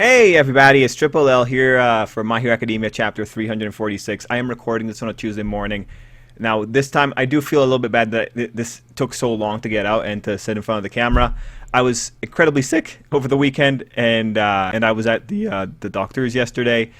Hey everybody, it's Tripl-L here for My Hero Academia chapter 346. I am recording this on a Tuesday morning. Now this time I do feel a little bit bad that this took so long to get out and to sit in front of the camera. I was incredibly sick over the weekend and I was at the doctor's yesterday.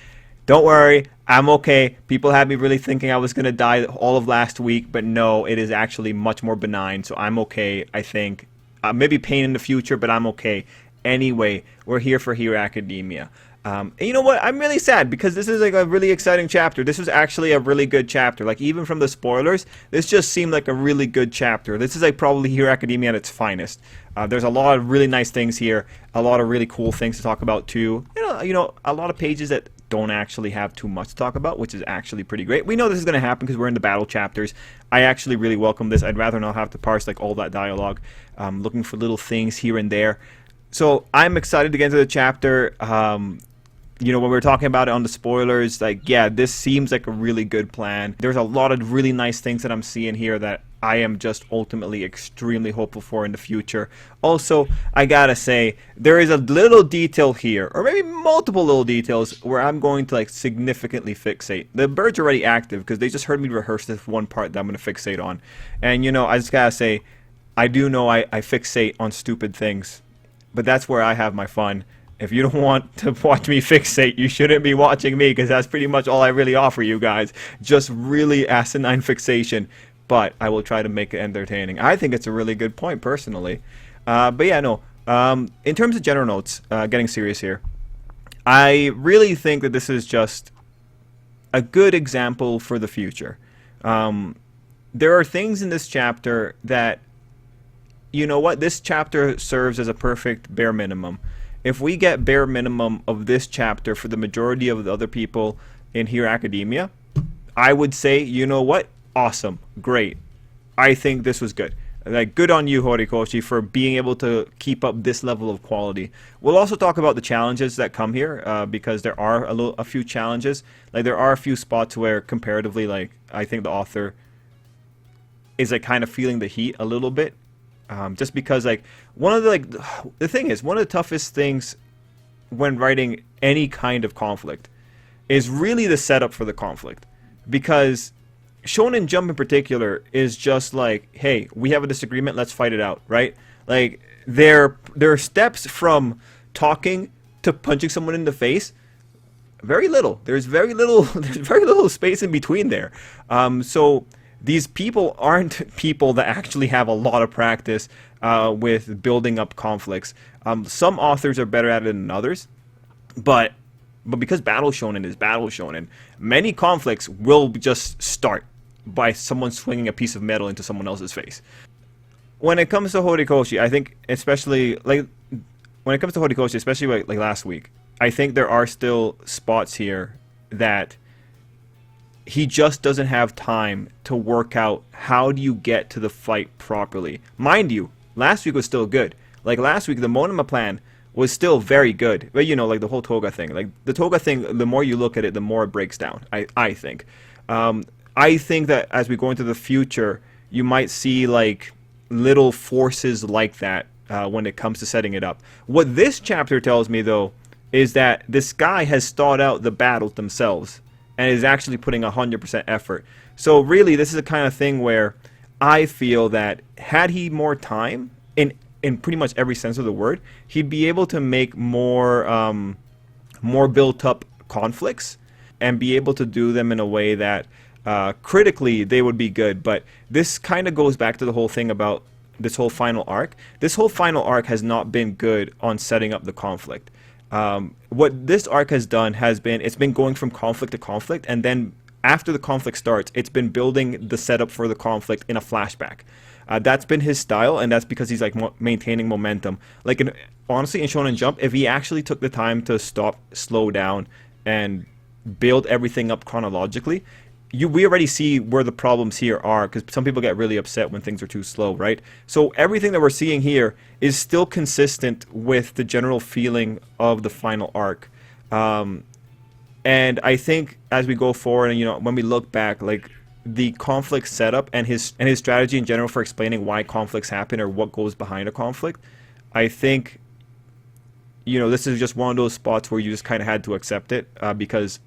Don't worry, I'm okay. People had me really thinking I was going to die all of last week, but no, it is actually much more benign, so I'm okay, I think. Maybe pain in the future, but I'm okay. Anyway, we're here for Hero Academia. And you know what? I'm really sad because this is like a really exciting chapter. This was actually a really good chapter. Like even from the spoilers, this just seemed like a really good chapter. This is like probably Hero Academia at its finest. There's a lot of really nice things here, a lot of really cool things to talk about too. You know, a lot of pages that don't actually have too much to talk about, which is actually pretty great. We know this is going to happen because we're in the battle chapters. I actually really welcome this. I'd rather not have to parse like all that dialogue. Looking for little things here and there. So I'm excited to get into the chapter. You know, when we were talking about it on the spoilers, like, yeah, this seems like a really good plan. There's a lot of really nice things that I'm seeing here that I am just ultimately extremely hopeful for in the future. Also, I gotta say, there is a little detail here, or maybe multiple little details, where I'm going to like significantly fixate. The bird's already active because they just heard me rehearse this one part that I'm going to fixate on. And, you know, I just gotta say, I do know I fixate on stupid things. But that's where I have my fun. If you don't want to watch me fixate, you shouldn't be watching me because that's pretty much all I really offer you guys. Just really asinine fixation. But I will try to make it entertaining. I think it's a really good point, personally. But yeah, no. In terms of general notes, getting serious here, I really think that this is just a good example for the future. There are things in this chapter that, you know what, this chapter serves as a perfect bare minimum. If we get bare minimum of this chapter for the majority of the other people in Hero Academia, I would say, you know what, awesome, great. I think this was good. Like, good on you, Horikoshi, for being able to keep up this level of quality. We'll also talk about the challenges that come here, because there are a few challenges. Like, there are a few spots where comparatively, like, I think the author is like kind of feeling the heat a little bit. Just because, like, one of the thing is, one of the toughest things when writing any kind of conflict is really the setup for the conflict. Because Shonen Jump in particular is just like, hey, we have a disagreement, let's fight it out, right? Like, there are steps from talking to punching someone in the face. Very little. There's very little space in between there. So these people aren't people that actually have a lot of practice with building up conflicts. Some authors are better at it than others, but because Battle Shonen is Battle Shonen, many conflicts will just start by someone swinging a piece of metal into someone else's face. When it comes to Horikoshi, I think especially like last week, I think there are still spots here that he just doesn't have time to work out how do you get to the fight properly. Mind you, last week was still good. Like last week, the Monoma plan was still very good. But you know, like the whole Toga thing. Like the Toga thing, the more you look at it, the more it breaks down, I think. I think that as we go into the future, you might see like little forces like that when it comes to setting it up. What this chapter tells me, though, is that this guy has thought out the battles themselves and is actually putting 100% effort. So really, this is the kind of thing where I feel that had he more time, in pretty much every sense of the word, he'd be able to make more built-up conflicts and be able to do them in a way that critically they would be good. But this kind of goes back to the whole thing about this whole final arc. This whole final arc has not been good on setting up the conflict. What this arc has done has been, it's been going from conflict to conflict, and then after the conflict starts, it's been building the setup for the conflict in a flashback. That's been his style, and that's because he's like maintaining momentum. Like, honestly, in Shonen Jump, if he actually took the time to stop, slow down, and build everything up chronologically, we already see where the problems here are, because some people get really upset when things are too slow, right? So everything that we're seeing here is still consistent with the general feeling of the final arc. And I think as we go forward, and you know, when we look back, like the conflict setup and his strategy in general for explaining why conflicts happen or what goes behind a conflict, I think this is just one of those spots where you just kind of had to accept it, because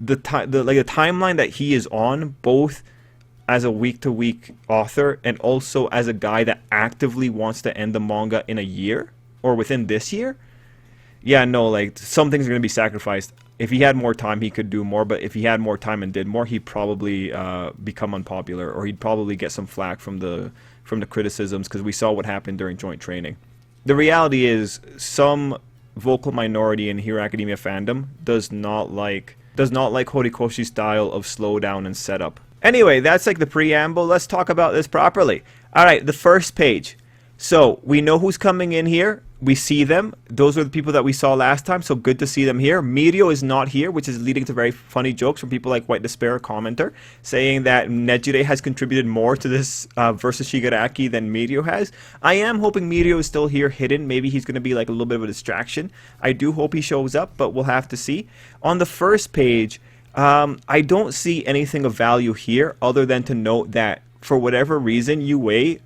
the timeline that he is on, both as a week-to-week author and also as a guy that actively wants to end the manga in a year or within this year. Yeah, no, like, some things are going to be sacrificed. If he had more time, he could do more, but if he had more time and did more, he'd probably become unpopular, or he'd probably get some flack from the criticisms, because we saw what happened during joint training. The reality is, some vocal minority in Hero Academia fandom does not like Horikoshi's style of slowdown and setup. Anyway, that's like the preamble. Let's talk about this properly. Alright, the first page. So, we know who's coming in here. We see them. Those are the people that we saw last time, so good to see them here. Mirio is not here, which is leading to very funny jokes from people like White Despair commenter, saying that Nejire has contributed more to this versus Shigaraki than Mirio has. I am hoping Mirio is still here hidden. Maybe he's going to be like a little bit of a distraction. I do hope he shows up, but we'll have to see. On the first page, I don't see anything of value here other than to note that for whatever reason, Yue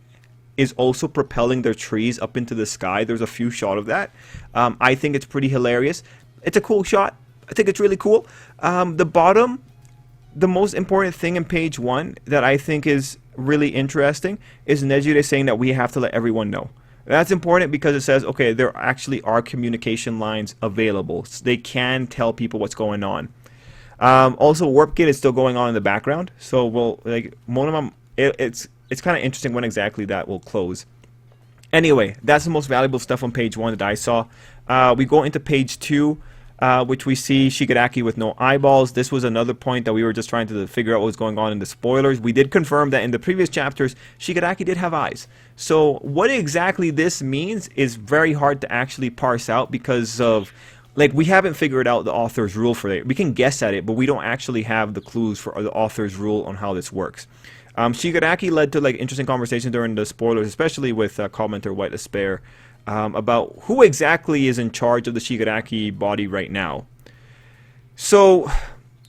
is also propelling their trees up into the sky. There's a few shots of that. I think it's pretty hilarious. It's a cool shot. I think it's really cool. The bottom, the most important thing in page 1 that I think is really interesting is Nejire saying that we have to let everyone know. That's important because it says, okay, there actually are communication lines available. So they can tell people what's going on. Also, Warp Gate is still going on in the background. So we'll, like, it's kind of interesting when exactly that will close. Anyway, that's the most valuable stuff on page 1 that I saw. We go into page 2, which we see Shigaraki with no eyeballs. This was another point that we were just trying to figure out what was going on in the spoilers. We did confirm that in the previous chapters, Shigaraki did have eyes. So what exactly this means is very hard to actually parse out because of, like, we haven't figured out the author's rule for it. We can guess at it, but we don't actually have the clues for the author's rule on how this works. Shigaraki led to, like, interesting conversations during the spoilers, especially with commenter White Despair, about who exactly is in charge of the Shigaraki body right now. So,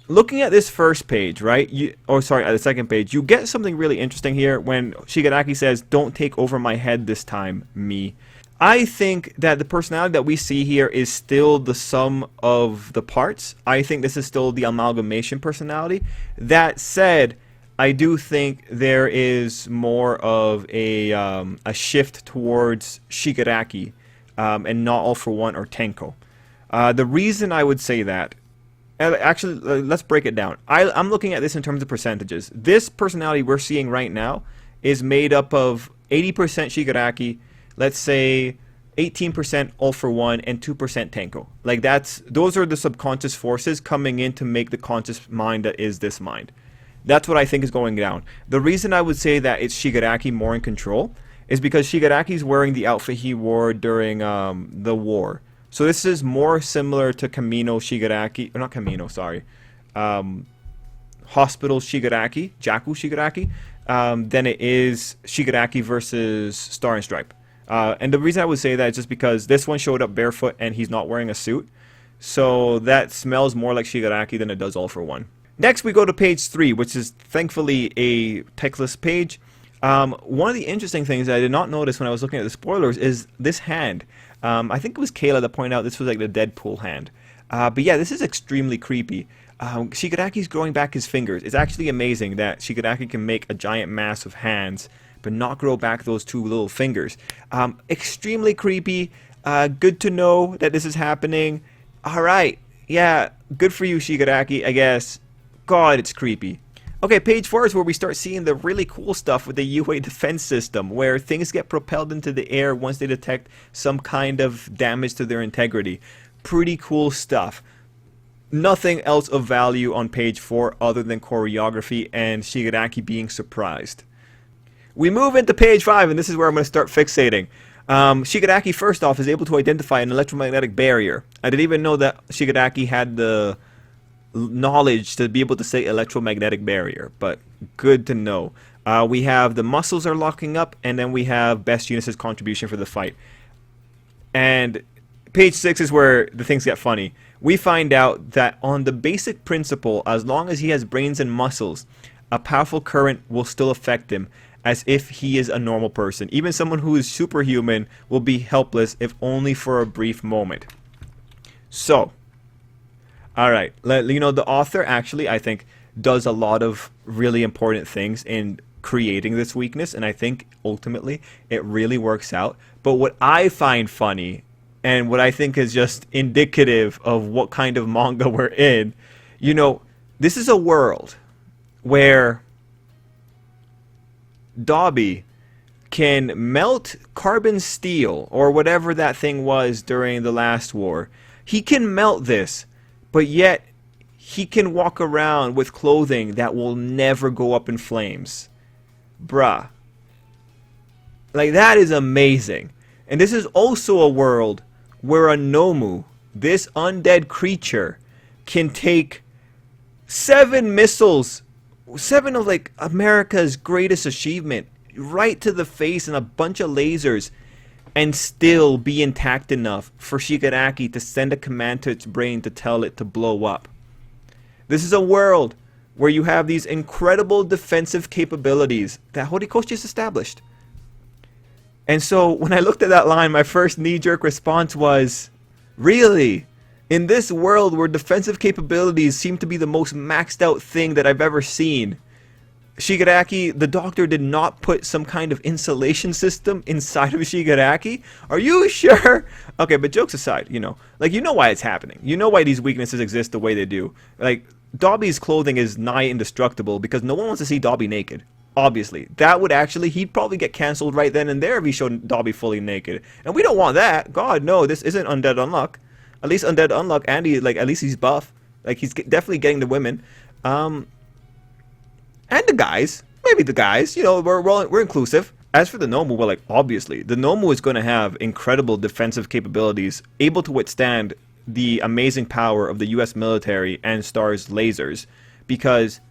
looking at this first page, right? At the second page, you get something really interesting here when Shigaraki says, "Don't take over my head this time, me." I think that the personality that we see here is still the sum of the parts. I think this is still the amalgamation personality. That said, I do think there is more of a shift towards Shigaraki and not All For One or Tenko. The reason I would say that, actually, let's break it down. I'm looking at this in terms of percentages. This personality we're seeing right now is made up of 80% Shigaraki, let's say 18% All For One, and 2% Tenko. Like, those are the subconscious forces coming in to make the conscious mind that is this mind. That's what I think is going down. The reason I would say that it's Shigaraki more in control is because Shigaraki's wearing the outfit he wore during the war. So this is more similar to Kamino Shigaraki, or not Kamino, sorry, Hospital Shigaraki, Jaku Shigaraki, than it is Shigaraki versus Star and Stripe. And the reason I would say that is just because this one showed up barefoot and he's not wearing a suit. So that smells more like Shigaraki than it does All For One. Next, we go to page 3, which is thankfully a textless page. One of the interesting things that I did not notice when I was looking at the spoilers is this hand. I think it was Kayla that pointed out this was like the Deadpool hand. But yeah, this is extremely creepy. Shigaraki's growing back his fingers. It's actually amazing that Shigaraki can make a giant mass of hands, but not grow back those 2 little fingers. Extremely creepy. Good to know that this is happening. Alright, yeah, good for you, Shigaraki, I guess. God, it's creepy. Okay, page 4 is where we start seeing the really cool stuff with the UA defense system, where things get propelled into the air once they detect some kind of damage to their integrity. Pretty cool stuff. Nothing else of value on page 4 other than choreography and Shigaraki being surprised. We move into page 5, and this is where I'm going to start fixating. Shigaraki, first off, is able to identify an electromagnetic barrier. I didn't even know that Shigaraki had the knowledge to be able to say electromagnetic barrier, but good to know. We have the muscles are locking up, and then we have Best Eunice's contribution for the fight. And page 6 is where the things get funny. We find out that on the basic principle, as long as he has brains and muscles, a powerful current will still affect him, as if he is a normal person. Even someone who is superhuman will be helpless if only for a brief moment. So, alright, the author actually, I think, does a lot of really important things in creating this weakness, and I think ultimately it really works out. But what I find funny, and what I think is just indicative of what kind of manga we're in, this is a world where Dobby can melt carbon steel, or whatever that thing was during the last war. He can melt this, but yet he can walk around with clothing that will never go up in flames. Bruh. Like, that is amazing. And this is also a world where a Nomu, this undead creature, can take 7 missiles, 7 of like America's greatest achievement, right to the face and a bunch of lasers, and still be intact enough for Shigaraki to send a command to its brain to tell it to blow up. This is a world where you have these incredible defensive capabilities that Horikoshi has established. And so when I looked at that line, my first knee-jerk response was, really? In this world where defensive capabilities seem to be the most maxed out thing that I've ever seen, Shigaraki, the doctor, did not put some kind of insulation system inside of Shigaraki? Are you sure? Okay, but jokes aside, you know why it's happening. You know why these weaknesses exist the way they do. Like, Dobby's clothing is nigh indestructible because no one wants to see Dobby naked. Obviously. That would actually, he'd probably get cancelled right then and there if he showed Dobby fully naked. And we don't want that. God, no, this isn't Undead Unluck. At least Undead Unluck, Andy, like, at least he's buff. Like, he's definitely getting the women. And the guys. Maybe the guys. You know, we're inclusive. As for the Nomu, well, like, obviously, the Nomu is going to have incredible defensive capabilities, able to withstand the amazing power of the US military and STAR's lasers, because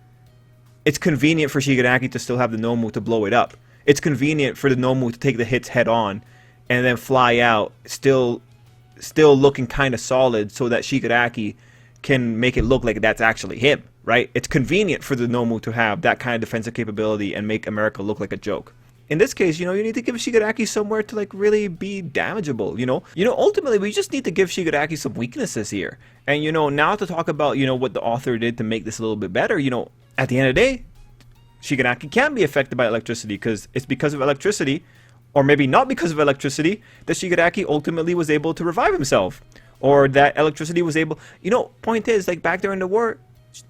it's convenient for Shigaraki to still have the Nomu to blow it up. It's convenient for the Nomu to take the hits head on and then fly out, still looking kind of solid, so that Shigaraki can make it look like that's actually him, right? It's convenient for the Nomu to have that kind of defensive capability and make America look like a joke. In this case, you need to give Shigaraki somewhere to, like, really be damageable, ultimately, we just need to give Shigaraki some weaknesses here. And, now to talk about, what the author did to make this a little bit better, at the end of the day, Shigaraki can be affected by electricity, because it's because of electricity, or maybe not because of electricity, that Shigaraki ultimately was able to revive himself. Or that electricity was able... point is, like, back during the war,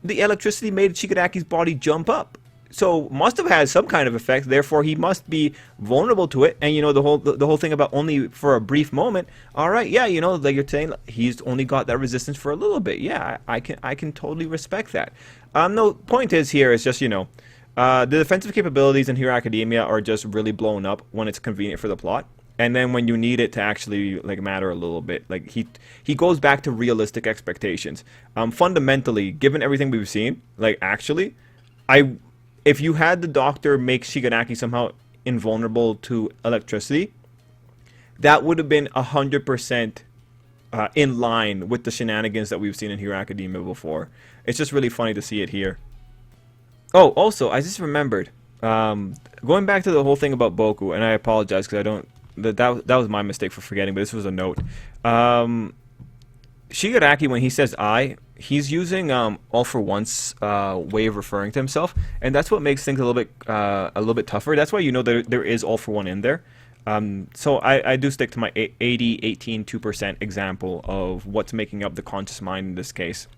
the electricity made Shigaraki's body jump up. So, must have had some kind of effect, therefore he must be vulnerable to it. And, the whole thing about only for a brief moment, alright, yeah, like you're saying, he's only got that resistance for a little bit. Yeah, I can totally respect that. No, point is here is just, the defensive capabilities in Hero Academia are just really blown up when it's convenient for the plot. And then when you need it to actually, like, matter a little bit, like, he goes back to realistic expectations. Fundamentally, given everything we've seen, like, actually, if you had the doctor make Shigaraki somehow invulnerable to electricity, that would have been 100% in line with the shenanigans that we've seen in Hero Academia before. It's just really funny to see it here. Oh, also, I just remembered, going back to the whole thing about Boku, and I apologize because I don't... That was my mistake for forgetting, but this was a note. Shigaraki, when he says I, he's using all for once way of referring to himself, and that's what makes things a little bit tougher. That's why there is all for one in there. So I do stick to my 80-18-2% example of what's making up the conscious mind in this case.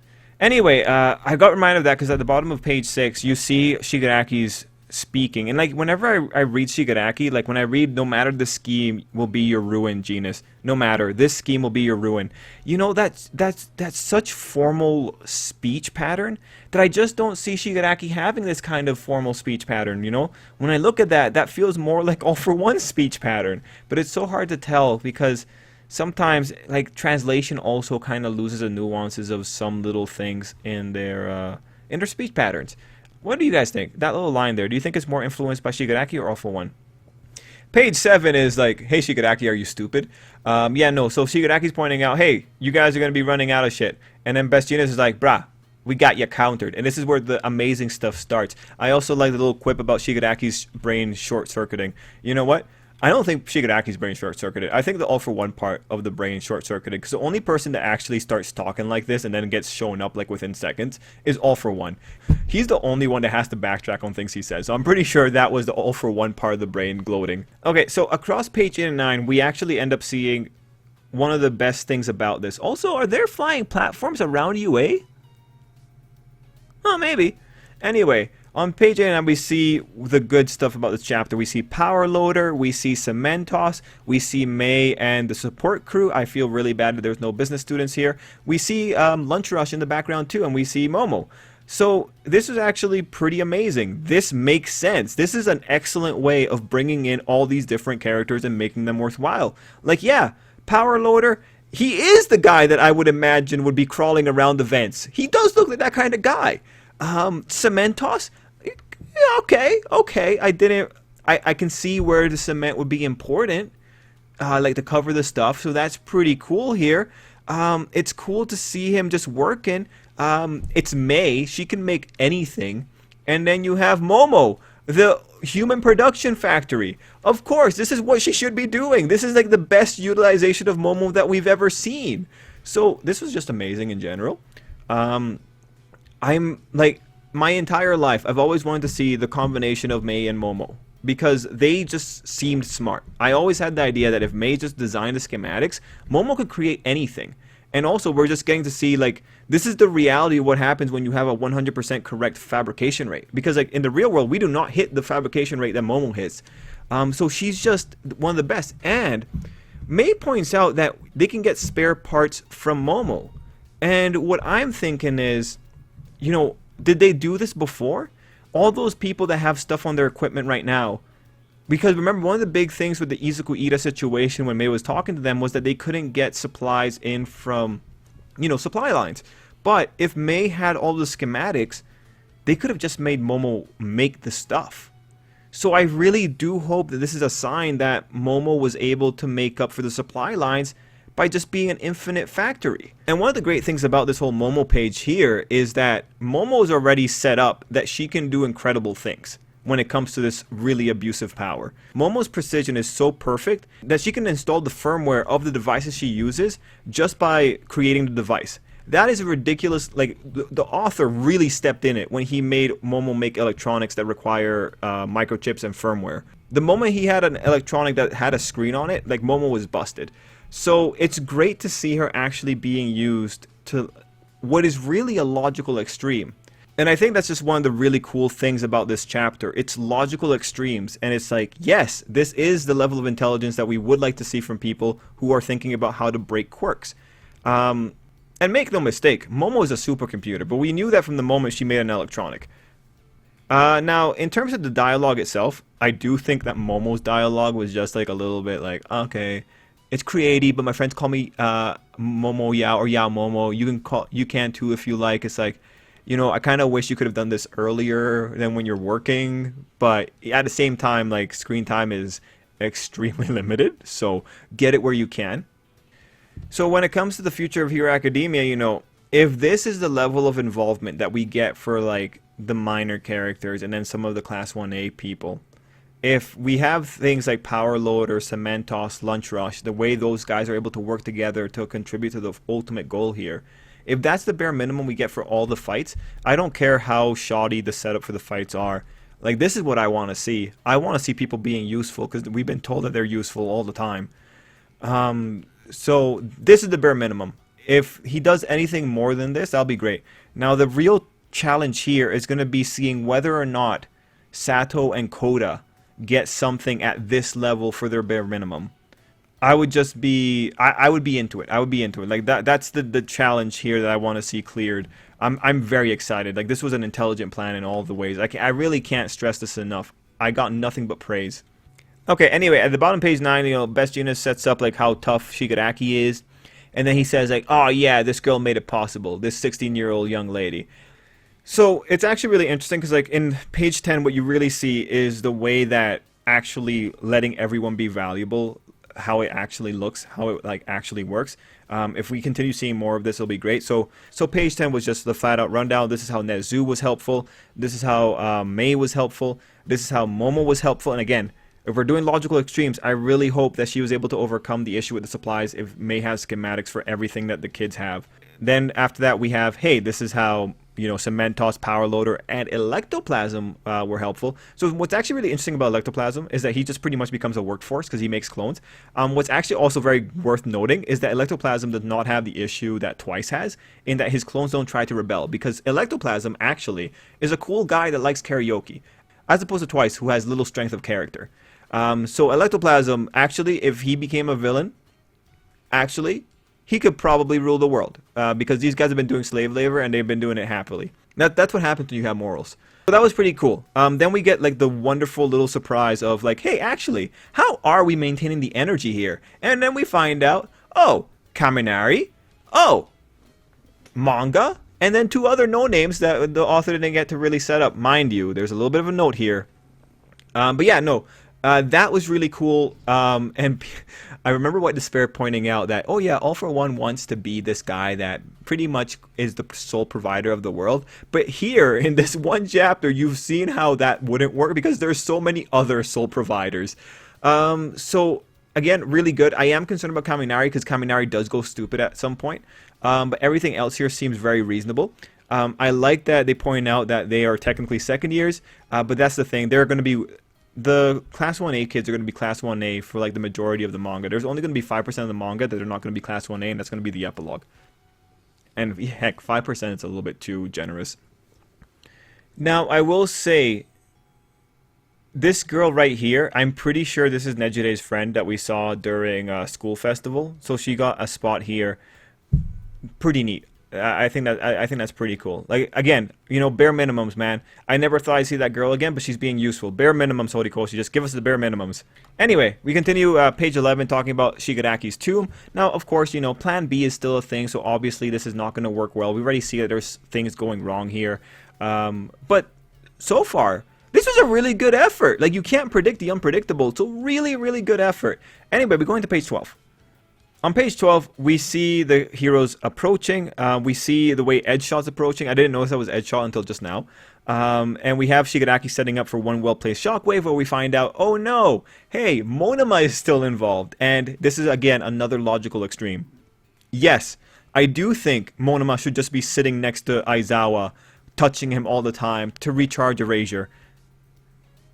Anyway, I got reminded of that because at the bottom of page 6, you see Shigaraki's speaking, and like whenever I read Shigaraki, like when I read no matter the scheme will be your ruin, Genus, no matter this scheme will be your ruin, that's such formal speech pattern that I just don't see Shigaraki having this kind of formal speech pattern. When I look at that feels more like all for one speech pattern, but it's so hard to tell because sometimes, like, translation also kind of loses the nuances of some little things in their speech patterns. What do you guys think? That little line there, do you think it's more influenced by Shigaraki or all for one? Page 7 is like, hey Shigaraki, are you stupid? Yeah, no, so Shigaraki's pointing out, hey, you guys are going to be running out of shit. And then Best Genius is like, brah, we got you countered. And this is where the amazing stuff starts. I also like the little quip about Shigaraki's brain short-circuiting. You know what? I don't think Shigaraki's brain short-circuited. I think the all-for-one part of the brain short-circuited, because the only person that actually starts talking like this and then gets shown up like within seconds is all-for-one. He's the only one that has to backtrack on things he says. So I'm pretty sure that was the all-for-one part of the brain gloating. Okay, so across page 8 and 9, we actually end up seeing one of the best things about this. Also, are there flying platforms around UA? Oh, maybe. Anyway, on page 8 we see the good stuff about this chapter. We see Power Loader, we see Cementos, we see May and the support crew. I feel really bad that there's no business students here. We see Lunch Rush in the background too, and we see Momo. So this is actually pretty amazing. This makes sense. This is an excellent way of bringing in all these different characters and making them worthwhile. Like, yeah, Power Loader, he is the guy that I would imagine would be crawling around the vents. He does look like that kind of guy. Cementos, yeah, okay. I can see where the cement would be important, like to cover the stuff. So that's pretty cool here. It's cool to see him just working. It's May. She can make anything. And then you have Momo, the human production factory. Of course, this is what she should be doing. This is like the best utilization of Momo that we've ever seen. So this was just amazing in general. I'm like, my entire life, I've always wanted to see the combination of May and Momo, because they just seemed smart. I always had the idea that if May just designed the schematics, Momo could create anything. And also, we're just getting to see, like, this is the reality of what happens when you have a 100% correct fabrication rate. Because, like, in the real world, we do not hit the fabrication rate that Momo hits. So she's just one of the best. And May points out that they can get spare parts from Momo. And what I'm thinking is, you know, did they do this before? All those people that have stuff on their equipment right now. Because remember, one of the big things with the Izuku Ida situation when May was talking to them was that they couldn't get supplies in from, you know, supply lines. But if May had all the schematics, they could have just made Momo make the stuff. So I really do hope that this is a sign that Momo was able to make up for the supply lines by just being an infinite factory. And one of the great things about this whole Momo page here is that Momo is already set up that she can do incredible things when it comes to this really abusive power. Momo's precision is so perfect that she can install the firmware of the devices she uses just by creating the device. That is a ridiculous, like, the author really stepped in it when he made Momo make electronics that require microchips and firmware. The moment he had an electronic that had a screen on it, like, Momo was busted. So it's great to see her actually being used to what is really a logical extreme. And I think that's just one of the really cool things about this chapter. It's logical extremes, and it's like, yes, this is the level of intelligence that we would like to see from people who are thinking about how to break quirks. And make no mistake, Momo is a supercomputer, but we knew that from the moment she made an electronic. Now, in terms of the dialogue itself, I do think that Momo's dialogue was just like a little bit like, okay, it's creative, but my friends call me Momo Yao or Yao Momo. You can too if you like. It's like, you know, I kind of wish you could have done this earlier than when you're working, but at the same time, like, screen time is extremely limited, so get it where you can. So when it comes to the future of Hero Academia, you know, if this is the level of involvement that we get for, like, the minor characters and then some of the Class 1A people, if we have things like Power Loader, Cementos, Lunch Rush, the way those guys are able to work together to contribute to the ultimate goal here, if that's the bare minimum we get for all the fights, I don't care how shoddy the setup for the fights are. Like, this is what I want to see. I want to see people being useful, because we've been told that they're useful all the time. So this is the bare minimum. If he does anything more than this, that'll be great. Now, the real challenge here is going to be seeing whether or not Sato and Koda get something at this level for their bare minimum. I would just be, I would be into it. I would be into it. Like, that's the challenge here that I want to see cleared. I'm very excited. Like, this was an intelligent plan in all the ways. I really can't stress this enough. I got nothing but praise. Okay, anyway, at the bottom page 9, you know, Best Genius sets up, like, how tough Shigaraki is. And then he says, like, oh yeah, this girl made it possible. This 16-year-old young lady. So it's actually really interesting because, like, in page 10, what you really see is the way that actually letting everyone be valuable, how it actually looks, how it, like, actually works. If we continue seeing more of this, it'll be great. So page 10 was just the flat out rundown. This is how Nezu was helpful. This is how Mei was helpful. This is how Momo was helpful. And again, if we're doing logical extremes, I really hope that she was able to overcome the issue with the supplies if Mei has schematics for everything that the kids have. Then after that, we have, hey, this is how, Cementos, Power Loader, and Ectoplasm were helpful. So what's actually really interesting about Ectoplasm is that he just pretty much becomes a workforce because he makes clones. What's actually also very worth noting is that Ectoplasm does not have the issue that Twice has, in that his clones don't try to rebel, because Ectoplasm actually is a cool guy that likes karaoke, as opposed to Twice, who has little strength of character. So Ectoplasm, actually, if he became a villain, actually, he could probably rule the world, because these guys have been doing slave labor and they've been doing it happily. That's what happens when you have morals. So that was pretty cool. Then we get like the wonderful little surprise of like, hey, actually, how are we maintaining the energy here? And then we find out, oh, Kaminari, oh, manga, and then 2 other no names that the author didn't get to really set up. Mind you, there's a little bit of a note here. But yeah, no. That was really cool, and I remember White Despair pointing out that, oh yeah, All for One wants to be this guy that pretty much is the sole provider of the world, but here, in this one chapter, you've seen how that wouldn't work, because there's so many other sole providers. So, again, really good. I am concerned about Kaminari, because Kaminari does go stupid at some point, but everything else here seems very reasonable. I like that they point out that they are technically second years, but that's the thing, they're going to be... The Class 1A kids are going to be Class 1A for like the majority of the manga. There's only going to be 5% of the manga that are not going to be Class 1A, and that's going to be the epilogue. And heck, 5% is a little bit too generous. Now, I will say, this girl right here, I'm pretty sure this is Nejire's friend that we saw during School Festival. So she got a spot here. Pretty neat. I think that's pretty cool. Like, again, bare minimums, man. I never thought I'd see that girl again, but she's being useful. Bare minimums, Horikoshi. Just give us the bare minimums. Anyway, we continue page 11 talking about Shigaraki's tomb. Now, of course, Plan B is still a thing, so obviously this is not going to work well. We already see that there's things going wrong here. But so far, this was a really good effort. Like, you can't predict the unpredictable. It's a really, really good effort. Anyway, we're going to page 12. On page 12, we see the heroes approaching. We see the way Edgeshot's approaching. I didn't notice that was Edgeshot until just now. And we have Shigaraki setting up for one well-placed shockwave, where we find out, oh no, hey, Monoma is still involved. And this is, again, another logical extreme. Yes, I do think Monoma should just be sitting next to Aizawa, touching him all the time to recharge Erasure.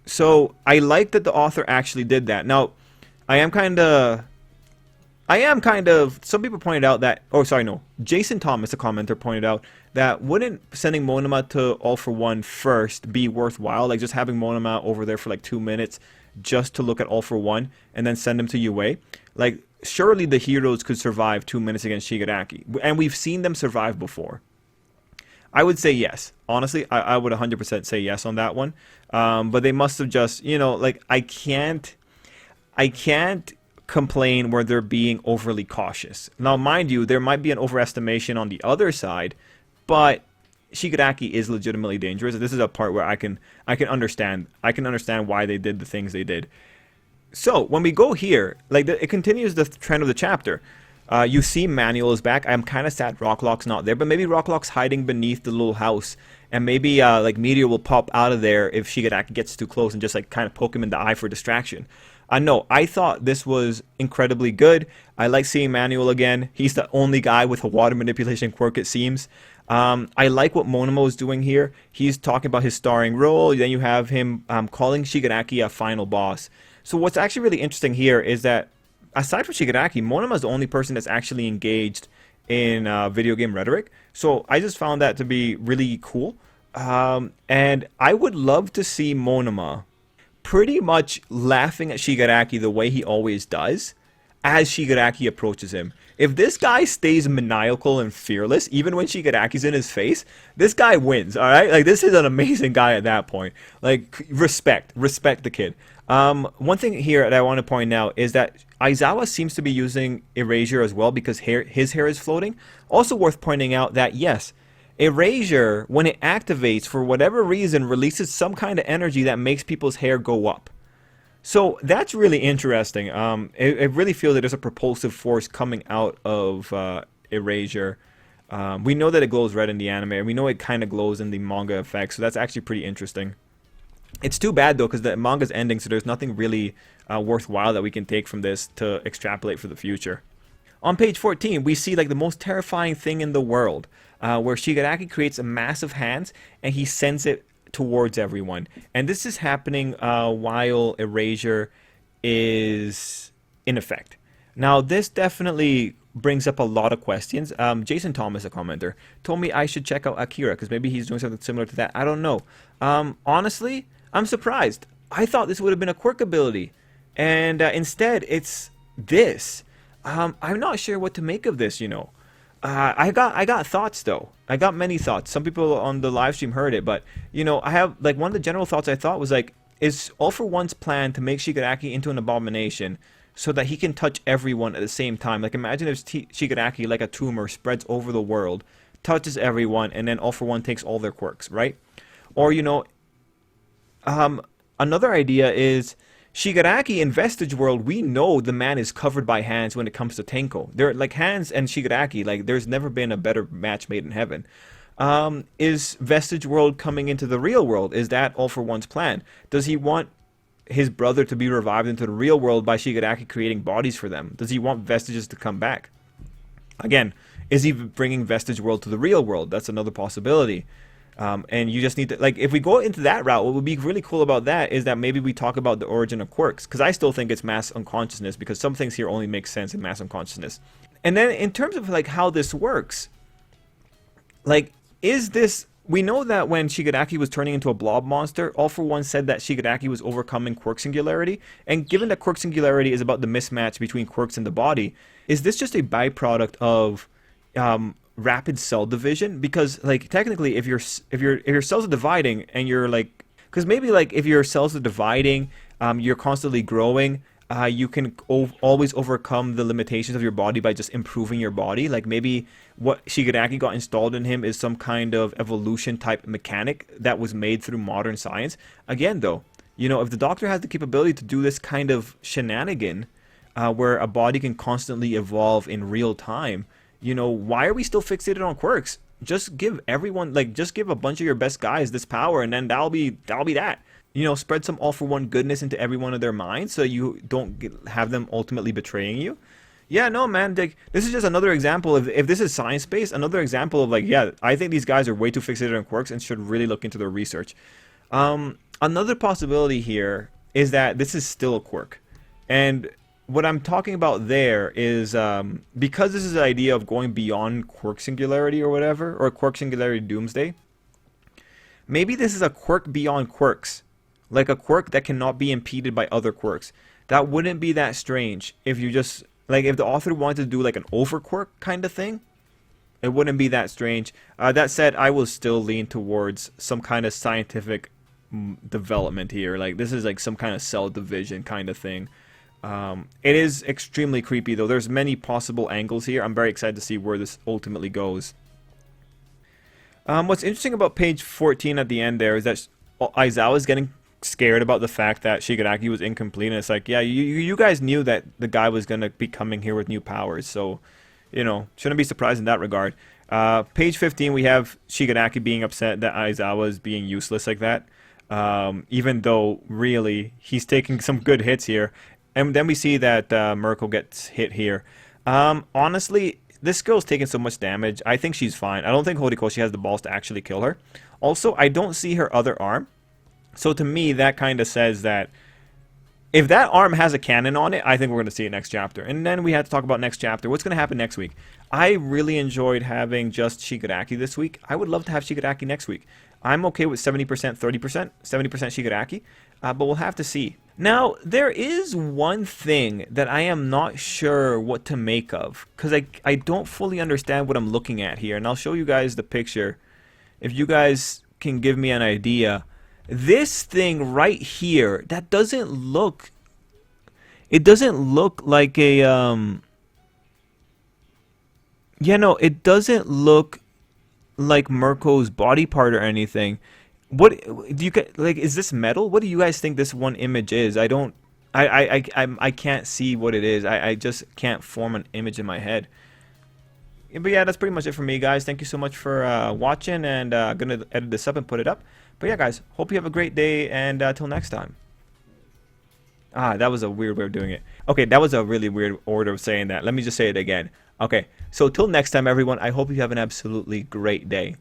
So I like that the author actually did that. Now, I am kind of, some people pointed out that, Jason Thomas, a commenter, pointed out that wouldn't sending Monoma to All for One first be worthwhile? Like, just having Monoma over there for like 2 minutes just to look at All for One and then send him to UA? Like, surely the heroes could survive 2 minutes against Shigaraki. And we've seen them survive before. I would say yes. Honestly, I would 100% say yes on that one. But they must have just, I can't complain where they're being overly cautious. Now, mind you, there might be an overestimation on the other side, but Shigaraki is legitimately dangerous. This is a part where I can understand. I can understand why they did the things they did. So when we go here, it continues the trend of the chapter. You see Manuel is back. I'm kind of sad Rocklock's not there, but maybe Rocklock's hiding beneath the little house, and maybe Meteor will pop out of there if Shigaraki gets too close and just kind of poke him in the eye for distraction. No, I thought this was incredibly good. I like seeing Manuel again. He's the only guy with a water manipulation quirk, it seems. I like what Monoma is doing here. He's talking about his starring role. Then you have him calling Shigaraki a final boss. So what's actually really interesting here is that, aside from Shigaraki, Monoma is the only person that's actually engaged in video game rhetoric. So I just found that to be really cool. And I would love to see Monoma pretty much laughing at Shigaraki the way he always does as Shigaraki approaches him. If this guy stays maniacal and fearless, even when Shigaraki's in his face, this guy wins, alright? Like, this is an amazing guy at that point. Like, respect the kid. One thing here that I want to point out is that Aizawa seems to be using Erasure as well because his hair is floating. Also worth pointing out that, yes, Erasure, when it activates, for whatever reason, releases some kind of energy that makes people's hair go up. So that's really interesting. It really feels that there's a propulsive force coming out of Erasure. We know that it glows red in the anime, and we know it kind of glows in the manga effect, so that's actually pretty interesting. It's too bad though, because the manga's ending, so there's nothing really worthwhile that we can take from this to extrapolate for the future. On page 14, we see like the most terrifying thing in the world, where Shigaraki creates a massive hands and he sends it towards everyone. And this is happening while Erasure is in effect. Now, this definitely brings up a lot of questions. Jason Thomas, a commenter, told me I should check out Akira because maybe he's doing something similar to that. I don't know. Honestly, I'm surprised. I thought this would have been a quirk ability, and instead it's this. I'm not sure what to make of this. I got thoughts though. I got many thoughts. Some people on the live stream heard it, but I have like one of the general thoughts I thought was like, is All For One's plan to make Shigaraki into an abomination so that he can touch everyone at the same time? Like imagine if Shigaraki, like a tumor, spreads over the world, touches everyone, and then All For One takes all their quirks, right? Or another idea is Shigaraki in Vestige World. We know the man is covered by hands when it comes to Tenko. They're like hands and Shigaraki. Like there's never been a better match made in heaven. Is Vestige World coming into the real world? Is that All For One's plan? Does he want his brother to be revived into the real world by Shigaraki creating bodies for them? Does he want Vestiges to come back? Again, is he bringing Vestige World to the real world? That's another possibility. And you just need to, like, if we go into that route, what would be really cool about that is that maybe we talk about the origin of quirks, because I still think it's mass unconsciousness, because some things here only make sense in mass unconsciousness. And then in terms of like how this works, like, is this, we know that when Shigaraki was turning into a blob monster, All For One said that Shigaraki was overcoming quirk singularity, and given that quirk singularity is about the mismatch between quirks in the body, is this just a byproduct of rapid cell division? Because like technically if your cells are dividing and you're like, because maybe like if your cells are dividing, you're constantly growing, you can always overcome the limitations of your body by just improving your body. Like maybe what Shigaraki got installed in him is some kind of evolution type mechanic that was made through modern science. Again though, if the Doctor has the capability to do this kind of shenanigan, where a body can constantly evolve in real time, why are we still fixated on quirks? Just give everyone, like, just give a bunch of your best guys this power, and then that'll be that. Spread some All For One goodness into every one of their minds, so you don't have them ultimately betraying you. Yeah, no, man. Like, this is just another example of, if this is science based, another example of like, yeah, I think these guys are way too fixated on quirks and should really look into their research. Another possibility here is that this is still a quirk, and what I'm talking about there is because this is the idea of going beyond quirk singularity or whatever, or quirk singularity doomsday, maybe this is a quirk beyond quirks, like a quirk that cannot be impeded by other quirks. That wouldn't be that strange if you just, like, if the author wanted to do like an over quirk kind of thing, it wouldn't be that strange. That said, I will still lean towards some kind of scientific development here. Like this is like some kind of cell division kind of thing. It is extremely creepy though. There's many possible angles here. I'm very excited to see where this ultimately goes. What's interesting about page 14 at the end there is that Aizawa is getting scared about the fact that Shigaraki was incomplete, and it's like, yeah, you guys knew that the guy was going to be coming here with new powers, so shouldn't be surprised in that regard. Page 15 we have Shigaraki being upset that Aizawa is being useless like that, even though really he's taking some good hits here. And then we see that Mirko gets hit here. Honestly, this girl's taking so much damage. I think she's fine. I don't think Horikoshi has the balls to actually kill her. Also, I don't see her other arm. So to me, that kind of says that if that arm has a cannon on it, I think we're going to see it next chapter. And then we have to talk about next chapter. What's going to happen next week? I really enjoyed having just Shigaraki this week. I would love to have Shigaraki next week. I'm okay with 70%, 30%, 70% Shigaraki, but we'll have to see. Now, there is one thing that I am not sure what to make of, because I don't fully understand what I'm looking at here, and I'll show you guys the picture if you guys can give me an idea. This thing right here, that doesn't look, it doesn't look like a, it doesn't look like Mirko's body part or anything. What do you like? Is this metal? What do you guys think this one image is? I don't I can't see what it is. I just can't form an image in my head. But yeah, that's pretty much it for me, guys. Thank you so much for watching, and gonna edit this up and put it up. But yeah, guys, hope you have a great day, and till next time. Ah, that was a weird way of doing it. Okay, that was a really weird order of saying that. Let me just say it again. Okay, so till next time, everyone, I hope you have an absolutely great day.